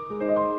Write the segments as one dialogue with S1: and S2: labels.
S1: Hello,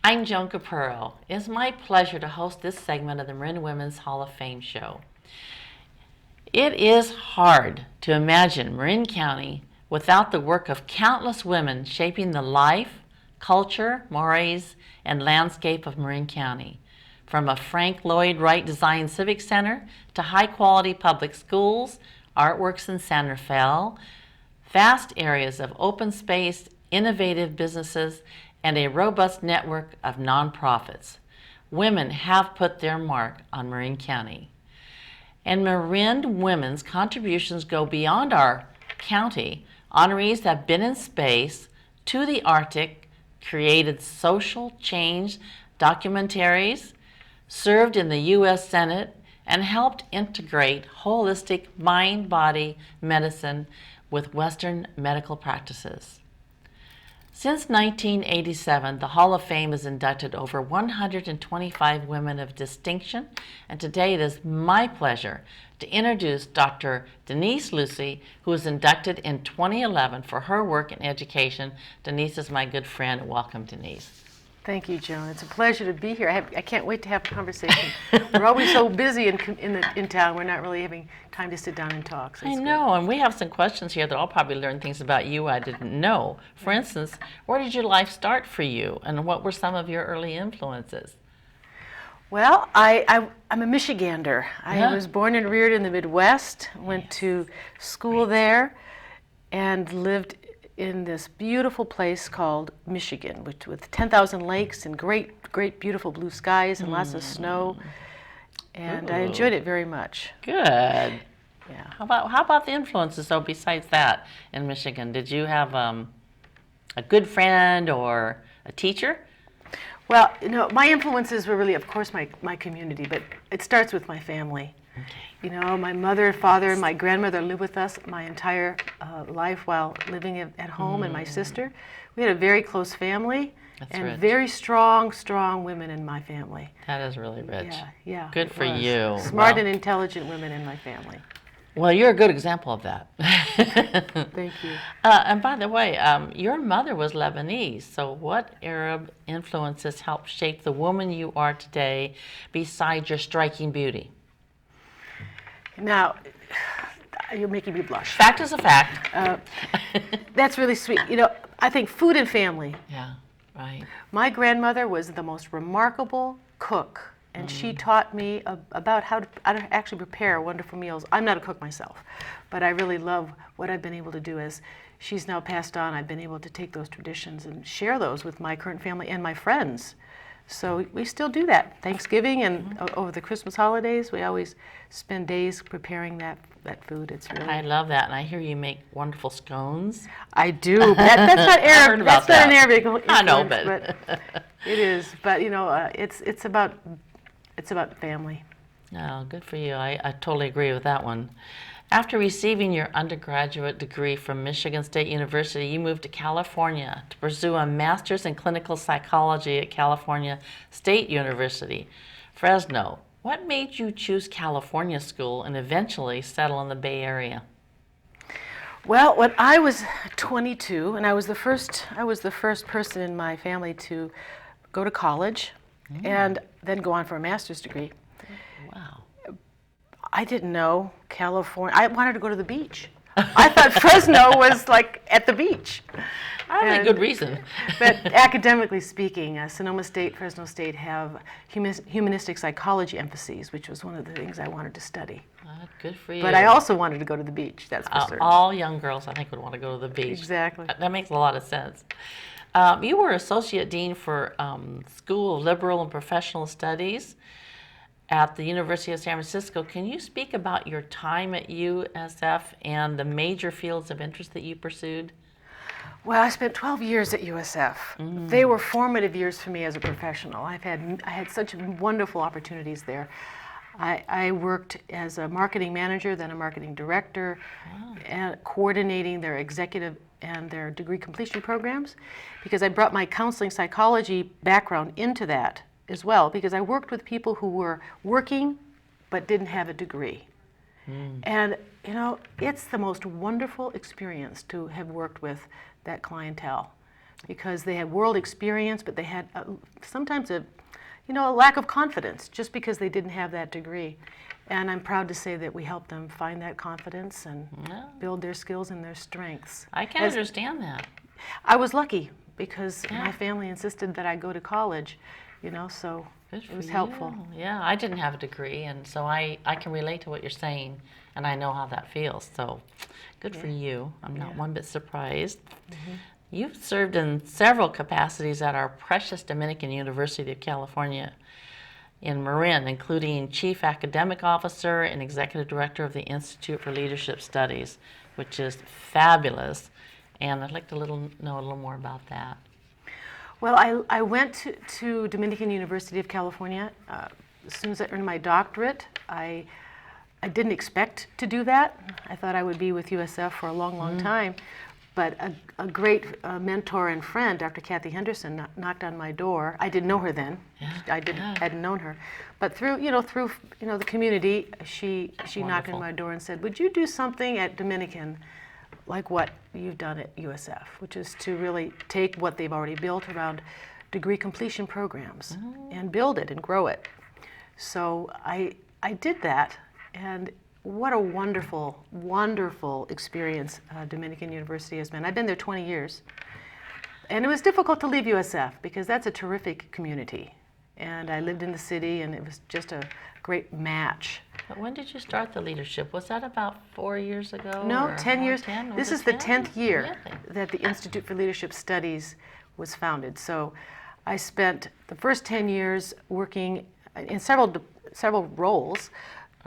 S1: I'm Joan Capurro. It's my pleasure to host this segment of the Marin Women's Hall of Fame show. It is hard to imagine Marin County without the work of countless women shaping the life, culture, mores, and landscape of Marin County. From a Frank Lloyd Wright designed civic center to high-quality public schools, artworks in Santa Fe, vast areas of open space, innovative businesses, and a robust network of nonprofits. Women have put their mark on Marin County. And Marin women's contributions go beyond our county. Honorees have been in space, to the Arctic, created social change documentaries, served in the U.S. Senate, and helped integrate holistic mind-body medicine with Western medical practices. Since 1987, the Hall of Fame has inducted over 125 women of distinction, and today it is my pleasure to introduce Dr. Denise Lucy, who was inducted in 2011 for her work in education. Denise is my good friend. Welcome, Denise.
S2: Thank you, Joan. It's a pleasure to be here. I can't wait to have a conversation. We're always so busy in town, we're not really having time to sit down and talk. So
S1: I know, and we have some questions here that I'll probably learn things about you I didn't know. For instance, where did your life start for you, and what were some of your early influences?
S2: Well, I'm a Michigander. I was born and reared in the Midwest, went to school there, and lived in this beautiful place called Michigan, with 10,000 lakes and great, beautiful blue skies and lots of snow. And I enjoyed it very much.
S1: Good.
S2: Yeah.
S1: How about the influences, though, besides that in Michigan? Did you have a good friend or a teacher?
S2: Well, my influences were really, of course, my community, but it starts with my family. Okay. My mother, father, and my grandmother lived with us my entire life while living at home, and my sister. We had a very close family.
S1: That's
S2: and
S1: rich.
S2: Very strong women in my family.
S1: That is really rich.
S2: Yeah.
S1: Good for you.
S2: Smart and intelligent women in my family.
S1: Well, you're a good example of that.
S2: Thank you.
S1: And by the way, your mother was Lebanese, so what Arab influences helped shape the woman you are today besides your striking beauty?
S2: Now, you're making me blush.
S1: Fact is a fact.
S2: That's really sweet. I think food and family.
S1: Yeah, right.
S2: My grandmother was the most remarkable cook, and she taught me about how to actually prepare wonderful meals. I'm not a cook myself, but I really love what I've been able to do as she's now passed on. I've been able to take those traditions and share those with my current family and my friends. So we still do that. Thanksgiving and over the Christmas holidays, we always spend days preparing that food. It's really.
S1: I love that, and I hear you make wonderful scones.
S2: I do. But that's not Arab. That's not an Arabic influence.
S1: I know, but
S2: it is. But it's about family.
S1: Oh, good for you. I totally agree with that one. After receiving your undergraduate degree from Michigan State University, you moved to California to pursue a master's in clinical psychology at California State University, Fresno. What made you choose California school and eventually settle in the Bay Area?
S2: Well, when I was 22, and I was the first person in my family to go to college and then go on for a master's degree.
S1: Wow.
S2: I didn't know California. I wanted to go to the beach. I thought Fresno was like at the beach.
S1: I have a good reason.
S2: But academically speaking, Sonoma State, Fresno State have humanistic psychology emphases, which was one of the things I wanted to study.
S1: Good for you.
S2: But I also wanted to go to the beach, that's for certain.
S1: All young girls, I think, would want to go to the beach.
S2: Exactly.
S1: That makes a lot of sense. You were Associate Dean for School of Liberal and Professional Studies at the University of San Francisco. Can you speak about your time at USF and the major fields of interest that you pursued?
S2: Well, I spent 12 years at USF. They were formative years for me as a professional. I had such wonderful opportunities there. I worked as a marketing manager, then a marketing director, and coordinating their executive and their degree completion programs, because I brought my counseling psychology background into that as well, because I worked with people who were working but didn't have a degree. And it's the most wonderful experience to have worked with that clientele, because they had world experience, but they had sometimes a lack of confidence just because they didn't have that degree. And I'm proud to say that we helped them find that confidence and build their skills and their strengths.
S1: I can understand that.
S2: I was lucky because my family insisted that I go to college, so it was helpful.
S1: Yeah, I didn't have a degree, and so I can relate to what you're saying, and I know how that feels. So good for you. I'm not one bit surprised. You've served in several capacities at our precious Dominican University of California in Marin, including Chief Academic Officer and Executive Director of the Institute for Leadership Studies, which is fabulous. And I'd like to know a little more about that.
S2: Well, I went to Dominican University of California. As soon as I earned my doctorate, I didn't expect to do that. I thought I would be with USF for a long, long time. But a great mentor and friend, Dr. Kathy Henderson, knocked on my door. I didn't know her then. Hadn't known her. But through the community, she knocked on my door and said, "Would you do something at Dominican like what you've done at USF, which is to really take what they've already built around degree completion programs and build it and grow it?" So I did that, and what a wonderful, wonderful experience Dominican University has been. I've been there 20 years, and it was difficult to leave USF because that's a terrific community, and I lived in the city, and it was just a great match.
S1: But when did you start the leadership? Was that about 4 years ago?
S2: No, 10 years. This is the 10th year
S1: Really?
S2: that the Institute for Leadership Studies was founded. So I spent the first 10 years working in several roles.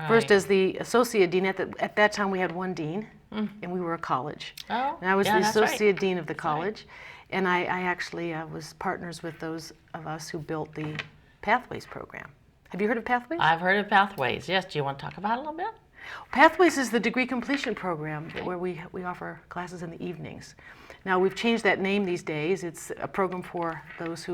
S2: First as the associate dean. At that time we had one dean, and we were a college.
S1: Oh,
S2: and I was the
S1: that's right.
S2: associate dean of the college, and I actually was partners with those of us who built the Pathways program. Have you heard of Pathways?
S1: I've heard of Pathways, yes. Do you want to talk about it a little bit?
S2: Pathways is the degree completion program where we offer classes in the evenings. Now, we've changed that name these days. It's a program for those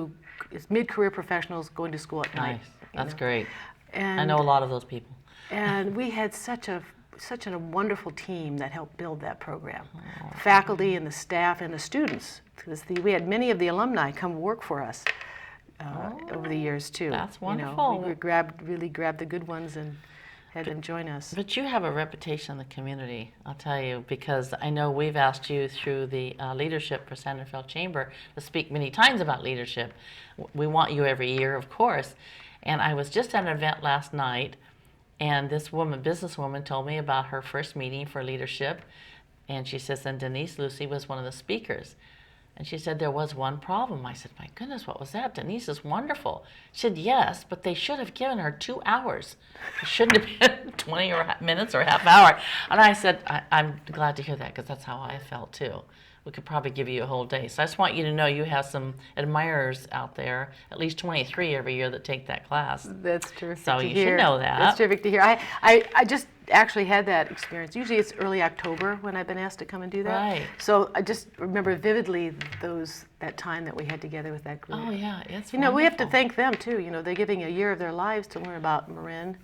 S2: it's mid-career professionals going to school at night.
S1: Nice. That's great.
S2: And,
S1: I know a lot of those people.
S2: And we had such a wonderful team that helped build that program. The faculty and the staff and the students, because we had many of the alumni come work for us over the years too.
S1: That's wonderful.
S2: We really grabbed the good ones and had them join us.
S1: But you have a reputation in the community, I'll tell you, because I know we've asked you through the Leadership for Sanderfeld Chamber to speak many times about leadership. We want you every year, of course. And I was just at an event last night, and this businesswoman, told me about her first meeting for leadership, and she says, and Denise Lucy was one of the speakers. And she said, there was one problem. I said, my goodness, what was that? Denise is wonderful. She said, yes, but they should have given her 2 hours. It shouldn't have been 20 minutes or a half hour. And I said, I'm glad to hear that, because that's how I felt too. We could probably give you a whole day. So I just want you to know you have some admirers out there, at least 23 every year that take that class.
S2: That's terrific
S1: So
S2: to
S1: you
S2: hear.
S1: should know that.
S2: That's terrific to hear. I just actually had that experience. Usually it's early October when I've been asked to come and do that.
S1: Right.
S2: So I just remember vividly that time that we had together with that group.
S1: Oh yeah, it's
S2: You know, we have to
S1: wonderful.
S2: thank them too. You know, they're giving a year of their lives to learn about Marin.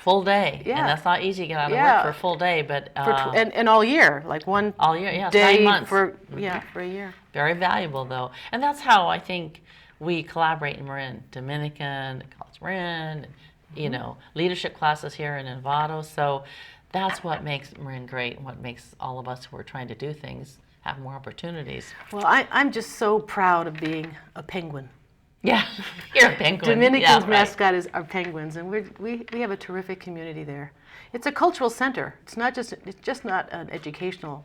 S1: Full day.
S2: Yeah.
S1: And that's not easy to get out of
S2: Yeah.
S1: work for a full day, but
S2: And all year, like one
S1: all year, yeah, it's
S2: day
S1: 9 months.
S2: for a year.
S1: Very valuable though. And that's how I think we collaborate in Marin. Dominican, College Marin, you know, leadership classes here in Novato. So that's what makes Marin great, and what makes all of us who are trying to do things have more opportunities.
S2: Well, I'm just so proud of being a penguin.
S1: Yeah, you're a penguin.
S2: Dominican's
S1: Yeah, right.
S2: mascot is our penguins, and we have a terrific community there. It's a cultural center. It's just not an educational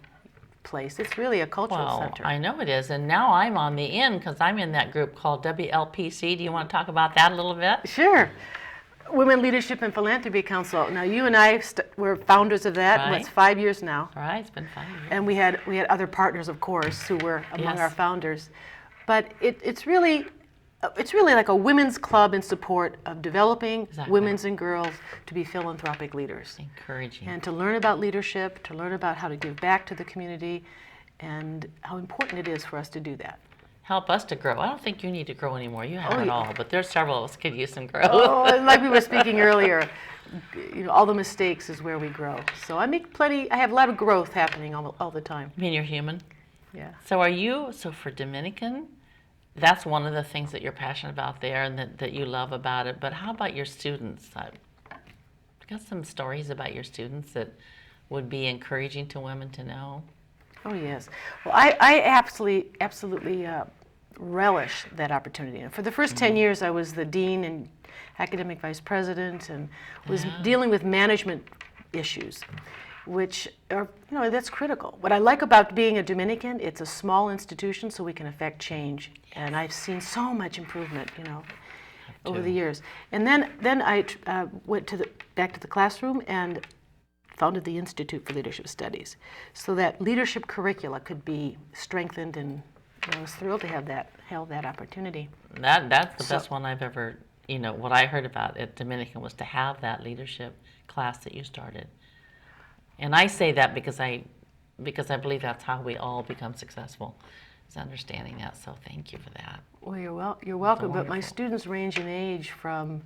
S2: place. It's really a cultural
S1: Well,
S2: center.
S1: I know it is, and now I'm on the in because I'm in that group called WLPC. Do you want to talk about that a little bit?
S2: Sure. Women Leadership and Philanthropy Council. Now, you and I were founders of that.
S1: Right.
S2: It's 5 years now,
S1: All right, it's been 5 years.
S2: and we had other partners, of course, who were among
S1: Yes.
S2: our founders. But it's really like a women's club in support of developing
S1: Exactly.
S2: women's and girls to be philanthropic leaders.
S1: Encouraging.
S2: And to learn about leadership, to learn about how to give back to the community, and how important it is for us to do that.
S1: Help us to grow. I don't think you need to grow anymore. You have
S2: Oh,
S1: it
S2: yeah.
S1: all, but there's several of us could use some growth.
S2: Oh, and like we were speaking earlier, you know, all the mistakes is where we grow. So I have a lot of growth happening all the time.
S1: I mean, you're human.
S2: Yeah.
S1: So for Dominican, that's one of the things that you're passionate about there and that you love about it. But how about your students? Got some stories about your students that would be encouraging to women to know?
S2: Oh, yes. Well, I absolutely relish that opportunity. And for the first 10 years, I was the dean and academic vice president, and was dealing with management issues, which are, you know, that's critical. What I like about being a Dominican, it's a small institution, so we can affect change. And I've seen so much improvement, you know, over the years. And then I went back to the classroom and founded the Institute for Leadership Studies, so that leadership curricula could be strengthened, and I was thrilled to have that opportunity.
S1: That's the best one I've ever, you know, what I heard about at Dominican was to have that leadership class that you started. And I say that because I believe that's how we all become successful, is understanding that. So thank you for that.
S2: Well, you're welcome. But my
S1: wonderful.
S2: students range in age from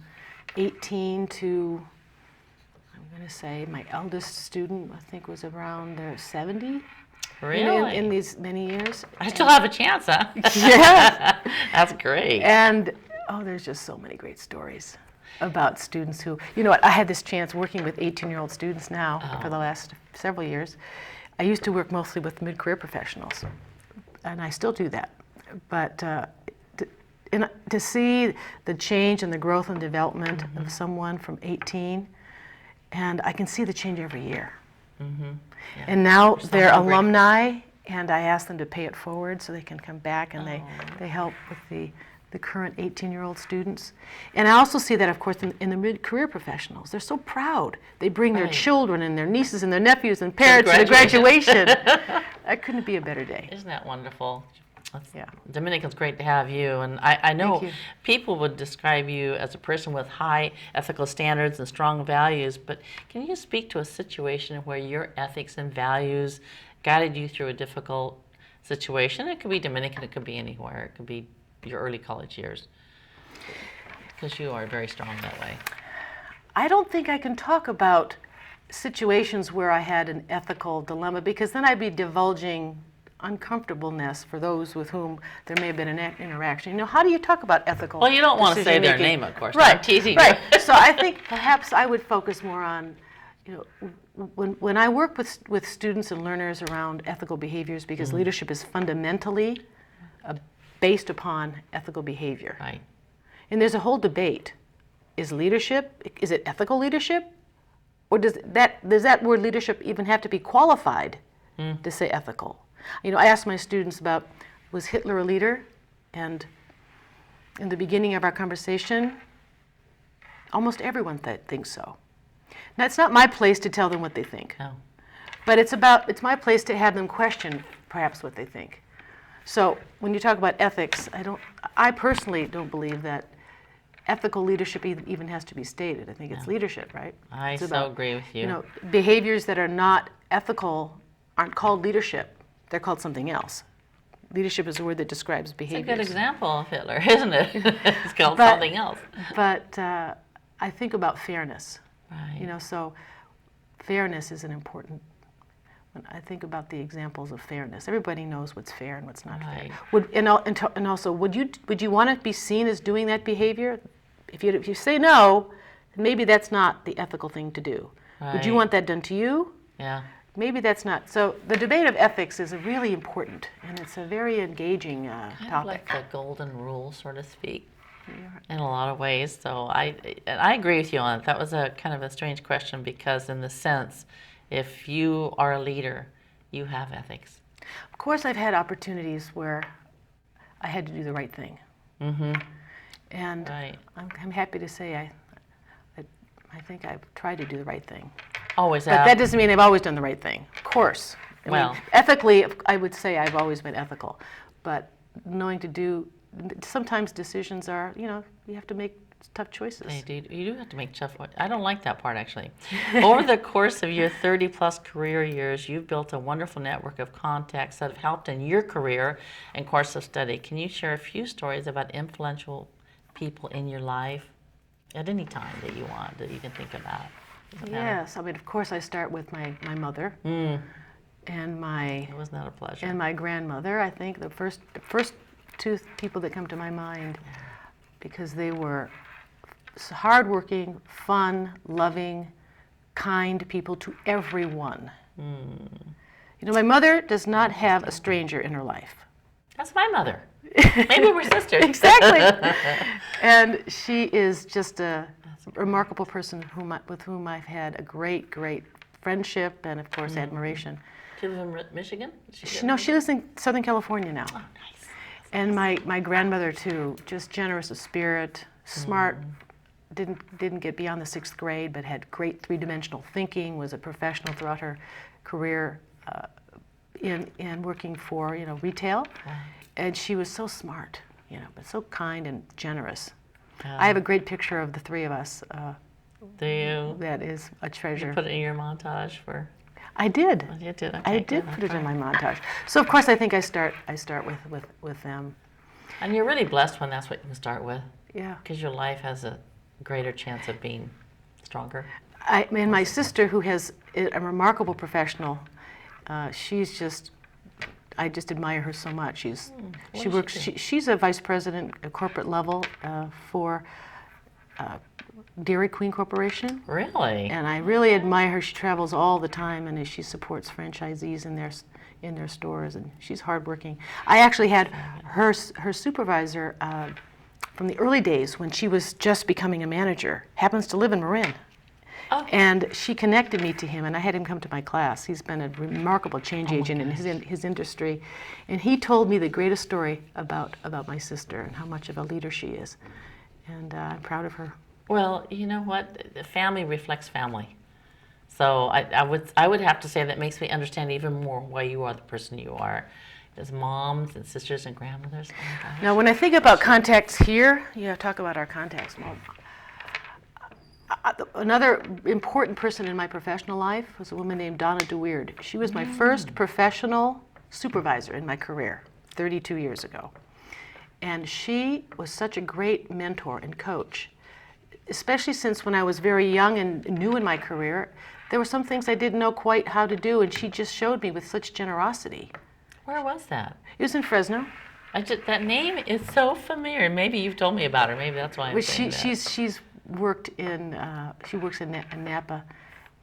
S2: 18 to, I'm going to say, my eldest student I think was around 70.
S1: Really?
S2: In these many years.
S1: I still have a chance, huh?
S2: Yes.
S1: That's great.
S2: And there's just so many great stories about students who, you know what, I had this chance working with 18-year-old students now for the last several years. I used to work mostly with mid-career professionals, and I still do that. But to see the change and the growth and development of someone from 18, and I can see the change every year.
S1: Yeah.
S2: And now
S1: You're so
S2: they're
S1: hungry.
S2: alumni, and I ask them to pay it forward so they can come back, and they help with the current 18-year-old students. And I also see that, of course, in the mid-career professionals. They're so proud. They bring their
S1: Right.
S2: children and their nieces and their nephews and parents to the
S1: graduation.
S2: graduation. That couldn't be a better day.
S1: Isn't that wonderful?
S2: Yeah.
S1: Dominican's great to have you, and I know
S2: Thank you.
S1: people would describe you as a person with high ethical standards and strong values, but can you speak to a situation where your ethics and values guided you through a difficult situation? It could be Dominican, it could be anywhere, it could be your early college years, because you are very strong that way.
S2: I don't think I can talk about situations where I had an ethical dilemma, because then I'd be divulging uncomfortableness for those with whom there may have been an interaction. You know, how do you talk about ethical
S1: Well, you don't want to say their
S2: decision-making?
S1: name, of course.
S2: Right.
S1: I'm teasing
S2: Right.
S1: you.
S2: So I think perhaps I would focus more on, you know, when I work with students and learners around ethical behaviors, because leadership is fundamentally based upon ethical behavior.
S1: Right.
S2: And there's a whole debate. Is it ethical leadership? Or does that word leadership even have to be qualified to say ethical? You know, I ask my students about was Hitler a leader? And in the beginning of our conversation, almost everyone thinks so. Now, it's not my place to tell them what they think.
S1: No.
S2: But it's my place to have them question perhaps what they think. So when you talk about ethics, I personally don't believe that ethical leadership even has to be stated. I think it's leadership, right?
S1: I
S2: It's
S1: so agree with you.
S2: You know, behaviors that are not ethical aren't called leadership. They're called something else. Leadership is a word that describes
S1: It's a
S2: behaviors.
S1: good example of Hitler, isn't it? It's called
S2: But-
S1: something else.
S2: But I think about fairness.
S1: Right.
S2: You know, so fairness is an important. When I think about the examples of fairness, everybody knows what's fair and what's not
S1: Right.
S2: fair. And also, would you want to be seen as doing that behavior? If you say no, maybe that's not the ethical thing to do. Would you
S1: Right.
S2: want that done to you?
S1: Yeah.
S2: Maybe that's not. So the debate of ethics is really important, and it's a very engaging
S1: Kind of
S2: topic.
S1: like the golden rule, so to speak, in a lot of ways. So I agree with you on it. That was a kind of a strange question because in the sense, if you are a leader, you have ethics.
S2: Of course, I've had opportunities where I had to do the right thing,
S1: Mm-hmm.
S2: and
S1: Right.
S2: I'm happy to say I think I've tried to do the right thing.
S1: Always
S2: But that doesn't mean I've always done the right thing. Of course. I mean,
S1: Well-
S2: ethically, I would say I've always been ethical, but knowing to do sometimes decisions are, you know, you have to make tough choices.
S1: You do have to make tough. I don't like that part actually. Over the course of your 30-plus career years, you've built a wonderful network of contacts that have helped in your career and course of study. Can you share a few stories about influential people in your life at any time that you want, that you can think about? Doesn't matter.
S2: Yes, I mean, of course, I start with my mother and
S1: It was not a pleasure.
S2: my grandmother. I think the first two people that come to my mind, because they were hardworking, fun, loving, kind people to everyone. You know, my mother does not have a stranger in her life.
S1: That's my mother. Maybe we're sisters.
S2: Exactly. And she is just a remarkable person with whom I've had a great, great friendship and, of course, admiration.
S1: She lives in Michigan?
S2: She lives in Southern California now.
S1: Oh, nice.
S2: And my grandmother, too, just generous of spirit, smart, didn't get beyond the 6th grade, but had great three-dimensional thinking, was a professional throughout her career in working for, you know, retail.
S1: Right.
S2: And she was so smart, you know, but so kind and generous.
S1: Yeah.
S2: I have a great picture of the three of us.
S1: Do you?
S2: That is a treasure.
S1: Put it in your montage for.
S2: I did.
S1: Oh, you did. Okay,
S2: I did
S1: good.
S2: put it in my montage. So of course I think I start with them.
S1: And you're really blessed when that's what you can start with,
S2: Yeah.
S1: because your life has a greater chance of being stronger.
S2: And my sister, who has a remarkable professional, she's just. I just admire her so much. She
S1: does
S2: works.
S1: she do?
S2: She's a vice president at corporate level for Dairy Queen Corporation.
S1: Really?
S2: And I really admire her. She travels all the time, and she supports franchisees in their stores, and she's hardworking. I actually had her supervisor from the early days when she was just becoming a manager. Happens to live in Marin,
S1: Oh.
S2: and she connected me to him, and I had him come to my class. He's been a remarkable change agent in his industry, and he told me the greatest story about my sister and how much of a leader she is, and I'm proud of her.
S1: Well, you know what? The family reflects family. So I would have to say that makes me understand even more why you are the person you are. As moms and sisters and grandmothers. Oh my gosh.
S2: Now, when I think about contacts here, talk about our contacts. Well, another important person in my professional life was a woman named Donna DeWeird. She was my first professional supervisor in my career 32 years ago. And she was such a great mentor and coach, especially since when I was very young and new in my career, there were some things I didn't know quite how to do, and she just showed me with such generosity.
S1: Where was that?
S2: It was in Fresno.
S1: That name is so familiar. Maybe you've told me about her. Maybe that's why I'm saying that.
S2: She's worked in she works in Napa,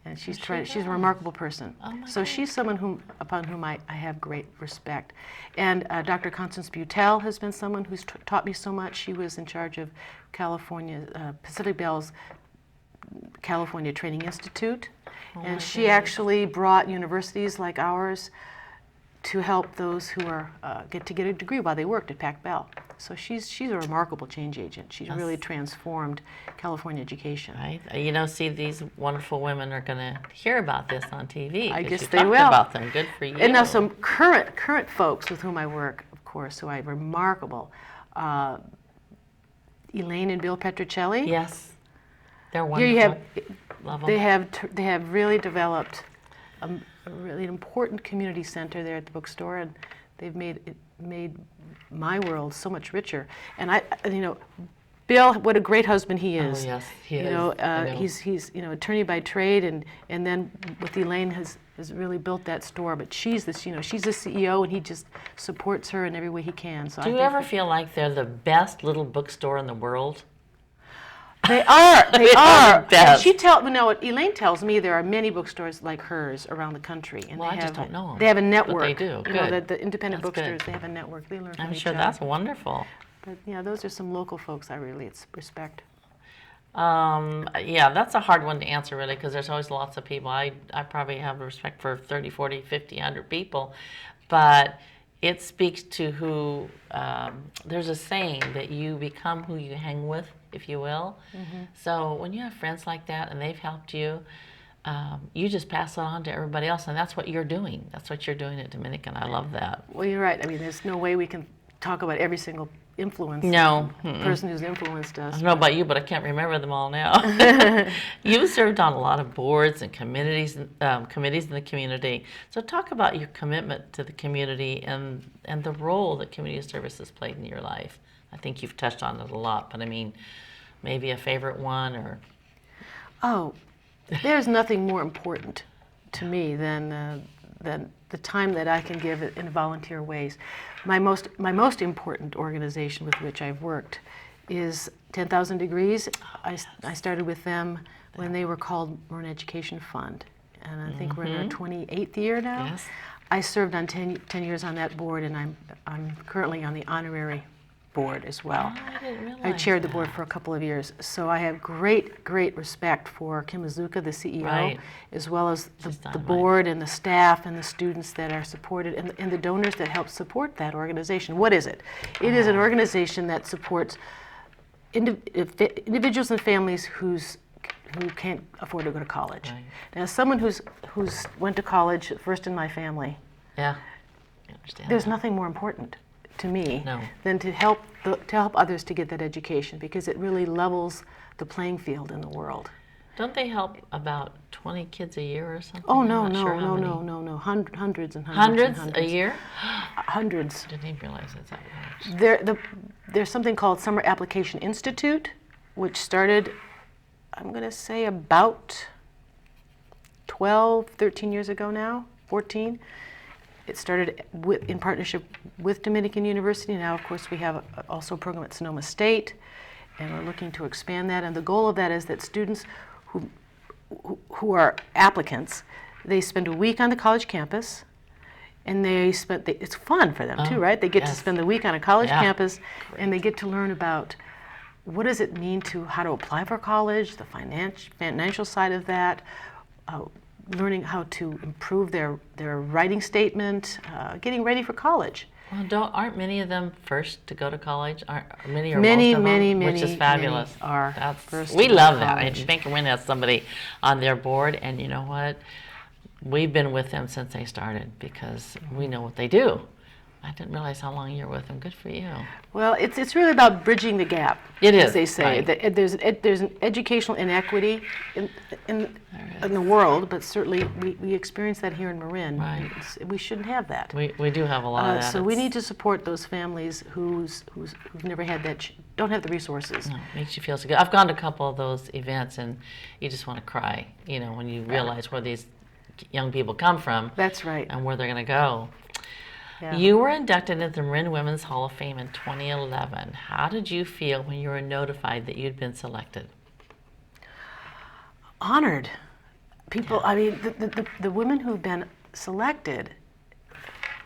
S2: and she's a remarkable person.
S1: Oh my
S2: So
S1: God.
S2: she's someone upon whom I have great respect. And Dr. Constance Butel has been someone who's taught me so much. She was in charge of California Pacific Bell's California Training Institute, and she actually brought universities like ours to help those who are get a degree while they worked at Pac Bell. So she's a remarkable change agent. She's really transformed California education.
S1: Right. See, these wonderful women are going to hear about this on TV.
S2: I guess
S1: you
S2: they
S1: talked
S2: will.
S1: About them. Good for you.
S2: And now some current folks with whom I work, of course, who I remarkable. Elaine and Bill Petrocelli.
S1: Yes, they're wonderful.
S2: Here you have.
S1: Love them.
S2: They have really developed a really important community center there at the bookstore, and they've made my world so much richer. And Bill, what a great husband he is.
S1: Oh yes, he is.
S2: He's attorney by trade, and then with Elaine has really built that store. But she's the CEO, and he just supports her in every way he can. So
S1: do you ever feel like they're the best little bookstore in the world?
S2: They are. They are.
S1: Best.
S2: Elaine tells me there are many bookstores like hers around the country, and
S1: I just don't know them.
S2: They have a network.
S1: But they do. Good.
S2: The independent
S1: That's
S2: bookstores,
S1: good.
S2: they have a network. They learn from
S1: I'm
S2: each
S1: sure
S2: other.
S1: that's wonderful.
S2: But those are some local folks I really respect.
S1: That's a hard one to answer, really, because there's always lots of people. I probably have respect for 30, 40, 50, 100 people, but it speaks to who, there's a saying that you become who you hang with, if you will. Mm-hmm. So when you have friends like that and they've helped you, you just pass it on to everybody else, and that's what you're doing. That's what you're doing at Dominican. I love that.
S2: Well, you're right. I mean, there's no way we can talk about every single person who's influenced us.
S1: I don't know about you, but I can't remember them all now. You've served on a lot of boards and committees in the community. So talk about your commitment to the community and the role that community services played in your life. I think you've touched on it a lot, but I mean, maybe a favorite one or...
S2: Oh, there's nothing more important to me than the time that I can give it in volunteer ways. My most important organization with which I've worked is 10,000 Degrees. I started with them when they were called Marin Education Fund, and I think we're in our 28th year now.
S1: Yes.
S2: I served on 10 years on that board, and I'm currently on the honorary board as well.
S1: Oh, I didn't realize
S2: I chaired the
S1: that.
S2: board for a couple of years, so I have great respect for Kim Izuka, the CEO,
S1: Right.
S2: as well as
S1: She's
S2: the
S1: dynamite.
S2: board and the staff and the students that are supported and the donors that help support that organization. What is it? It is an organization that supports individuals and families who can't afford to go to college.
S1: Right.
S2: Now, as someone who's went to college first in my family,
S1: Yeah, I understand.
S2: there's
S1: that.
S2: nothing more important to me
S1: No.
S2: than to help others to get that education, because it really levels the playing field in the world.
S1: Don't they help about 20 kids a year or something?
S2: Oh
S1: I'm
S2: no,
S1: not
S2: no,
S1: sure how
S2: no,
S1: many.
S2: no, no, no, hundreds and hundreds.
S1: Hundreds
S2: and
S1: a
S2: hundreds.
S1: year?
S2: Hundreds.
S1: Didn't even realize it's that much.
S2: There's something called Summer Application Institute, which started, I'm going to say, about 12, 13 years ago now, 14. It started in partnership with Dominican University. Now, of course, we have also a program at Sonoma State, and we're looking to expand that. And the goal of that is that students who are applicants, they spend a week on the college campus, and it's fun for them too, right? They get to spend the week on a college campus, and they get to learn about what does it mean how to apply for college, the financial side of that, learning how to improve their writing statement, getting ready for college.
S1: Well, aren't many of them first to go to college? Aren't many or
S2: Many,
S1: most of
S2: many,
S1: them?
S2: many,
S1: Which is fabulous.
S2: many are
S1: That's
S2: first
S1: we
S2: to go
S1: love
S2: to
S1: that.
S2: college.
S1: I think Marin has somebody on their board, and you know what? We've been with them since they started because we know what they do. I didn't realize how long you're with them. Good for you.
S2: Well, it's really about bridging the gap.
S1: It is,
S2: as they say.
S1: right.
S2: That there's an educational inequity in the world, but certainly we experience that here in Marin.
S1: Right.
S2: We shouldn't have that.
S1: We do have a lot of that.
S2: So we need to support those families who've never had that, don't have the resources.
S1: No, makes you feel so good. I've gone to a couple of those events, and you just want to cry. When you realize where these young people come from.
S2: That's right.
S1: And where they're going to go.
S2: Yeah.
S1: You were inducted into the Marin Women's Hall of Fame in 2011. How did you feel when you were notified that you'd been selected?
S2: Honored. People, I mean, the women who've been selected,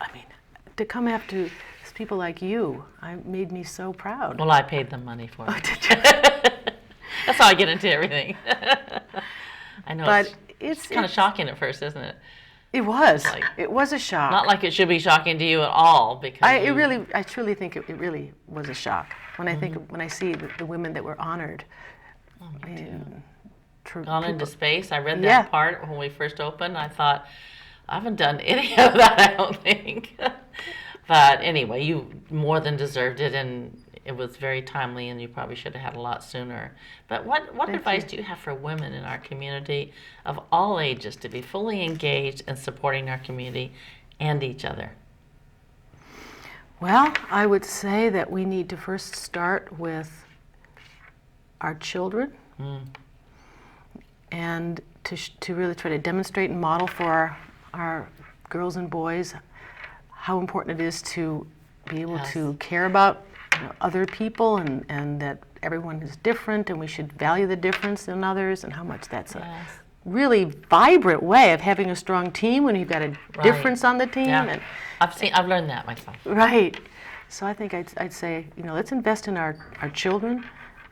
S2: I mean, to come after people like you, made me so proud.
S1: Well, I paid them money for it.
S2: Did you?
S1: That's how I get into everything. I know
S2: But
S1: it's kind of shocking at first, isn't it?
S2: It was.
S1: Like,
S2: It was a shock.
S1: not like it should be shocking to you at all, because
S2: I truly think it really was a shock when I think when I see the women that were honored.
S1: Gone into space. I read that
S2: Yeah.
S1: part when we first opened. I thought, I haven't done any of that, I don't think. But anyway, you more than deserved it, and it was very timely, and you probably should have had a lot sooner. But what advice do you have for women in our community of all ages to be fully engaged in supporting our community and each other?
S2: Well, I would say that we need to first start with our children and to really try to demonstrate and model for our girls and boys how important it is to be able to care about other people, and that everyone is different and we should value the difference in others, and how much that's a really vibrant way of having a strong team when you've got a difference on the team.
S1: Yeah.
S2: And
S1: I've learned that myself.
S2: right. So I think I'd say, let's invest in our children,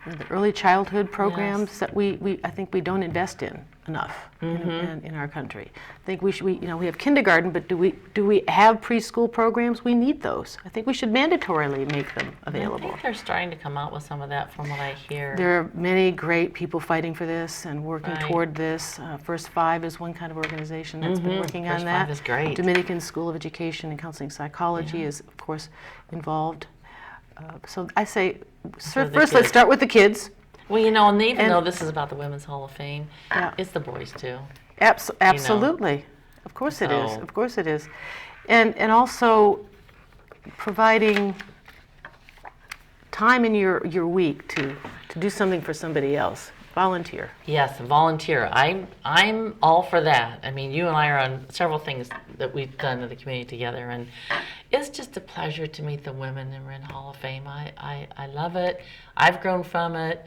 S2: in the early childhood programs that I think we don't invest in enough in our country. I think we should, we have kindergarten, but do we have preschool programs? We need those. I think we should mandatorily make them available.
S1: I think they're starting to come out with some of that, from what I hear.
S2: There are many great people fighting for this and working toward this. First Five is one kind of organization that's been working on
S1: First
S2: that.
S1: Five is great.
S2: Dominican School of Education and Counseling Psychology is, of course, involved. So I say, first let's start with the kids.
S1: Well, and even though this is about the Women's Hall of Fame, it's the boys too.
S2: Absolutely. Of course it is. Of course it is. And also providing time in your week to do something for somebody else. Volunteer.
S1: Yes, volunteer. I'm all for that. I mean, you and I are on several things that we've done in the community together, and it's just a pleasure to meet the women in Marin Hall of Fame. I love it. I've grown from it.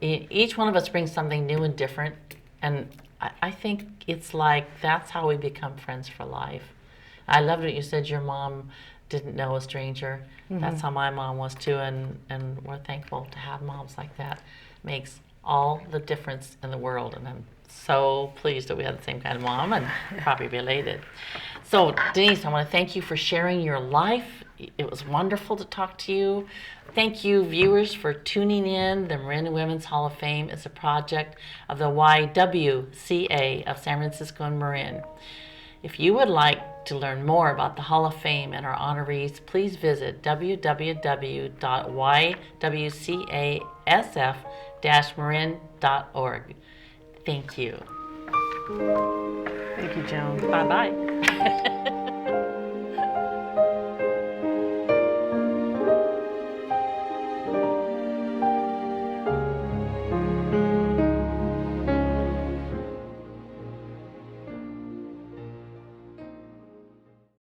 S1: Each one of us brings something new and different, and I think it's like that's how we become friends for life. I loved what you said. Your mom didn't know a stranger. That's how my mom was too, and we're thankful to have moms like that. Makes all the difference in the world, and I'm so pleased that we had the same kind of mom, and probably related. So Denise, I want to thank you for sharing your life. It was wonderful to talk to you. Thank you, viewers, for tuning in. The Marin Women's Hall of Fame is a project of the YWCA of San Francisco and Marin. If you would like to learn more about the Hall of Fame and our honorees, please visit www.ywcasf-marin.org. Thank you.
S2: Thank you, Joan.
S1: Bye-bye.